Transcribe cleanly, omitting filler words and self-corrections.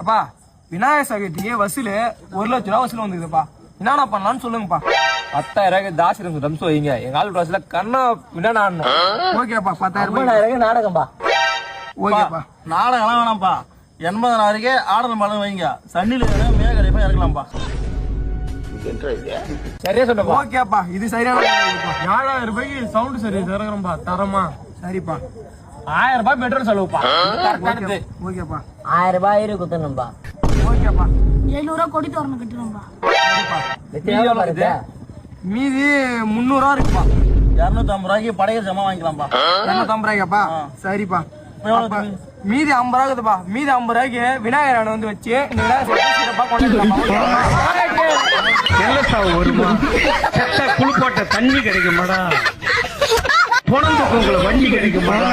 எப்பா விநாயகர் சதுர்த்திக்கு வசூல் 1 லட்ச ரூபா வசூல் வந்துக்குதுப்பா. என்னென்ன பண்ணலாம்னு சொல்லுங்கப்பா. 10,000 தாசிரம் ரம்ஸ் வைங்க. எங்க ஆளு ட்ரெஸ்ல கண்ணா பின்னா ஆடணும். ஓகேப்பா 10,000 50,000 நாடகம்பா. ஓகேப்பா. நாடகம் வேணாம்ப்பா. 80,000 ஆடல் மாடல் வைங்க. சன்னில மேகலைப்பா இறக்கலாம்ப்பா. சரியா சொன்னப்பா. ஓகேப்பா இது சரியான 7,000 ரூபாய்க்கு சவுண்ட் சரி இறக்குறோம்பா. தரமா சரிப்பா. 1000 ரூபாய் பெட்ரோல் செலவுப்பா. ஓகேப்பா 1000 ரூபாய் குத்தணும்பா. ஓகேப்பா 700 ரூபா கொடி தோரணம் கட்டுறோம்பா. மீதி 300 ரூபா இருக்குப்பா. 250 ரூபாய்க்கு படையல் ஜமா வாங்கிக்கலாம்ப்பா. 250 ரூபாய்க்காப்பா. சரிப்பா. அப்ப மீதி 50 ரூபா இருக்குதுப்பா. மீதி 50 ரூபாய்க்கு விநாயகர் வந்து வச்சு இந்த விநாயகர் வருமா செத்த குளிப்பாட்ட தண்ணி கிடைக்குமாடா, பொணந்து பொங்கல வண்டி கிடைக்குமாடா.